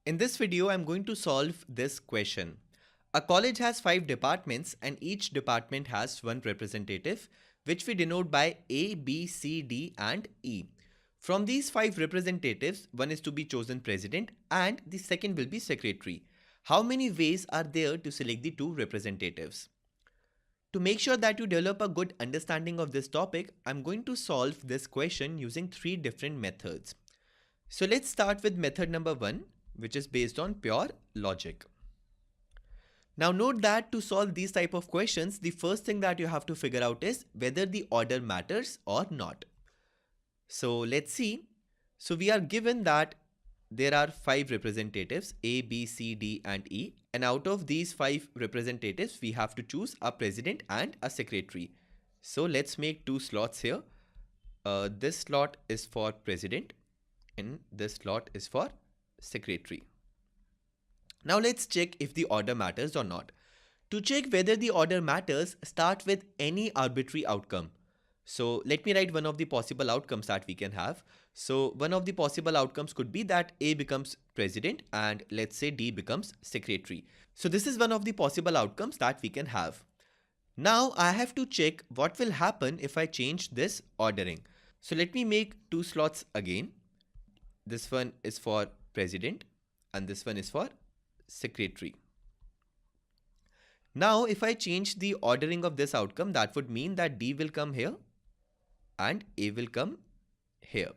In this video, I'm going to solve this question. A college has 5 departments and each department has one representative, which we denote by A, B, C, D and E. From these 5 representatives, one is to be chosen president and the second will be secretary. How many ways are there to select the 2 representatives? To make sure that you develop a good understanding of this topic, I'm going to solve this question using 3 different methods. So let's start with method number 1, which is based on pure logic. Now note that to solve these type of questions, the first thing that you have to figure out is whether the order matters or not. So let's see. So we are given that there are 5 representatives A, B, C, D and E, and out of these 5 representatives we have to choose a president and a secretary. So let's make 2 slots here. This slot is for president and this slot is for secretary. Now let's check if the order matters or not. To check whether the order matters, start with any arbitrary outcome. So let me write one of the possible outcomes that we can have. So one of the possible outcomes could be that A becomes president and let's say D becomes secretary. So this is one of the possible outcomes that we can have. Now I have to check what will happen if I change this ordering. So let me make 2 slots again. This one is for president and this one is for secretary. Now if I change the ordering of this outcome, that would mean that D will come here and A will come here.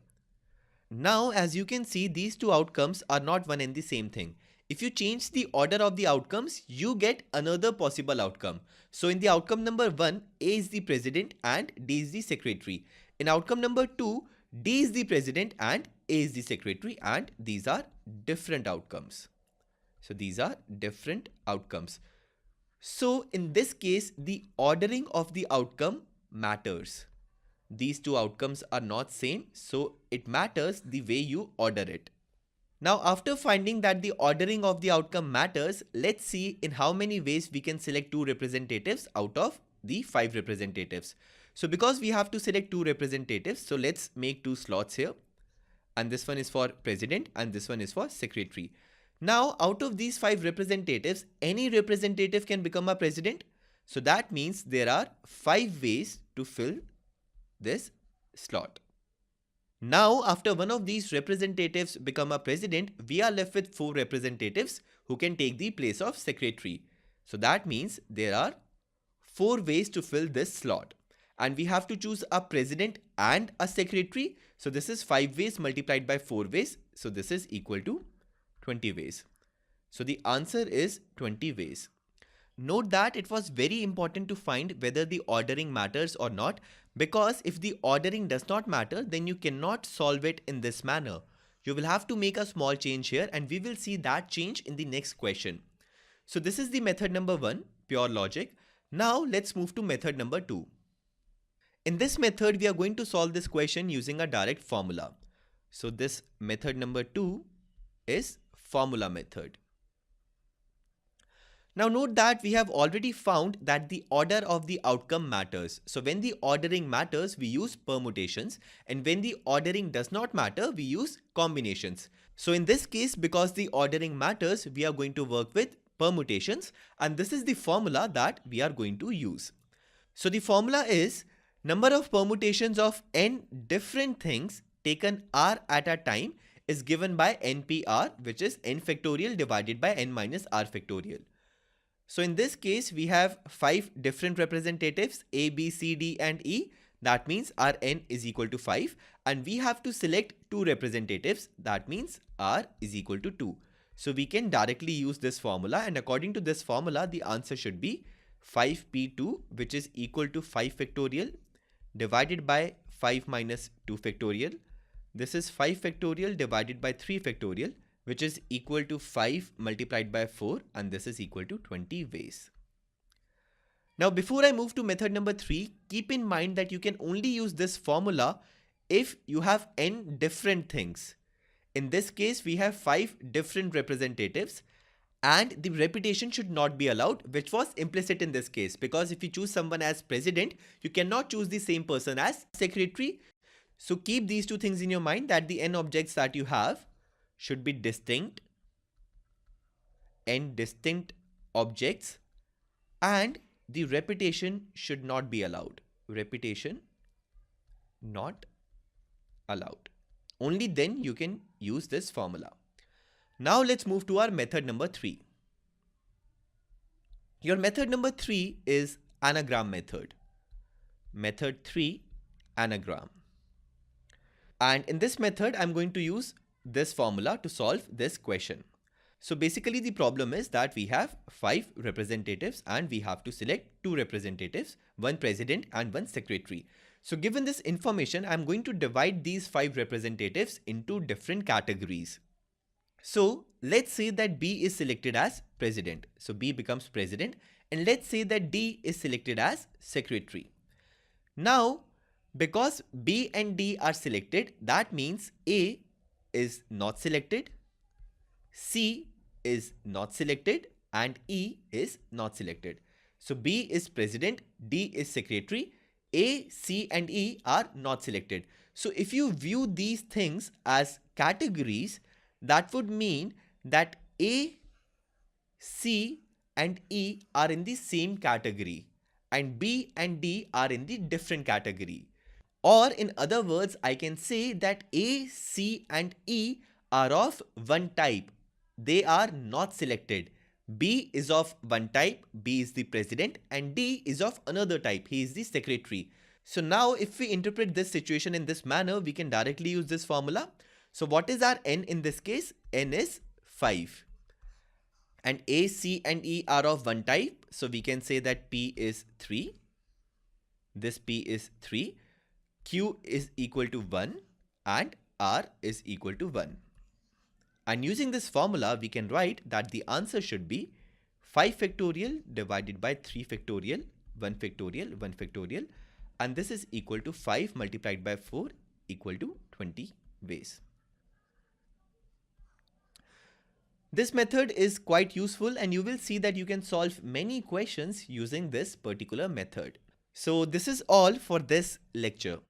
Now as you can see, these 2 outcomes are not one and the same thing. If you change the order of the outcomes, you get another possible outcome. So in the outcome number 1, A is the president and D is the secretary. In outcome number 2, D is the president and A is the secretary, and these are different outcomes. So these are different outcomes. So in this case, the ordering of the outcome matters. These 2 outcomes are not same, so it matters the way you order it. Now after finding that the ordering of the outcome matters, let's see in how many ways we can select 2 representatives out of the 5 representatives. So because we have to select 2 representatives, so let's make 2 slots here. And this one is for president and this one is for secretary. Now out of these 5 representatives, any representative can become a president. So that means there are 5 ways to fill this slot. Now after one of these representatives become a president, we are left with 4 representatives who can take the place of secretary. So that means there are 4 ways to fill this slot. And we have to choose a president and a secretary. So this is 5 ways multiplied by 4 ways. So this is equal to 20 ways. So the answer is 20 ways. Note that it was very important to find whether the ordering matters or not, because if the ordering does not matter, then you cannot solve it in this manner. You will have to make a small change here and we will see that change in the next question. So this is the method number 1, pure logic. Now let's move to method number 2. In this method, we are going to solve this question using a direct formula. So this method number 2 is formula method. Now note that we have already found that the order of the outcome matters. So when the ordering matters, we use permutations, and when the ordering does not matter, we use combinations. So in this case, because the ordering matters, we are going to work with permutations, and this is the formula that we are going to use. So the formula is number of permutations of n different things taken r at a time is given by npr, which is n factorial divided by n minus r factorial. So in this case, we have 5 different representatives A, B, C, D and E. That means our n is equal to 5 and we have to select 2 representatives. That means r is equal to 2. So we can directly use this formula, and according to this formula, the answer should be 5p2, which is equal to 5 factorial divided by 5 minus 2 factorial. This is 5 factorial divided by 3 factorial, which is equal to 5 multiplied by 4, and this is equal to 20 ways. Now before I move to method number 3, keep in mind that you can only use this formula if you have n different things. In this case, we have 5 different representatives and the repetition should not be allowed, which was implicit in this case, because if you choose someone as president, you cannot choose the same person as secretary. So keep these 2 things in your mind, that the n objects that you have should be distinct n distinct objects, and the repetition should not be allowed. Repetition not allowed. Only then you can use this formula. Now let's move to our method number 3. Your method number 3 is anagram method. Method 3, anagram. And in this method, I'm going to use this formula to solve this question. So basically the problem is that we have 5 representatives and we have to select 2 representatives, one president and one secretary. So given this information, I'm going to divide these 5 representatives into different categories. So let's say that B is selected as president. So B becomes president, and let's say that D is selected as secretary. Now, because B and D are selected, that means A is not selected, C is not selected, and E is not selected. So B is president, D is secretary, A, C and E are not selected. So if you view these things as categories, that would mean that A, C and E are in the same category and B and D are in the different category. Or in other words, I can say that A, C and E are of one type. They are not selected. B is of one type, B is the president, and D is of another type, he is the secretary. So now if we interpret this situation in this manner, we can directly use this formula. So what is our n in this case? N is 5. And A, C and E are of one type. So we can say that P is 3. This P is 3. Q is equal to 1 and R is equal to 1. And using this formula, we can write that the answer should be 5 factorial divided by 3 factorial, 1 factorial, 1 factorial. And this is equal to 5 multiplied by 4 equal to 20 ways. This method is quite useful and you will see that you can solve many questions using this particular method. So this is all for this lecture.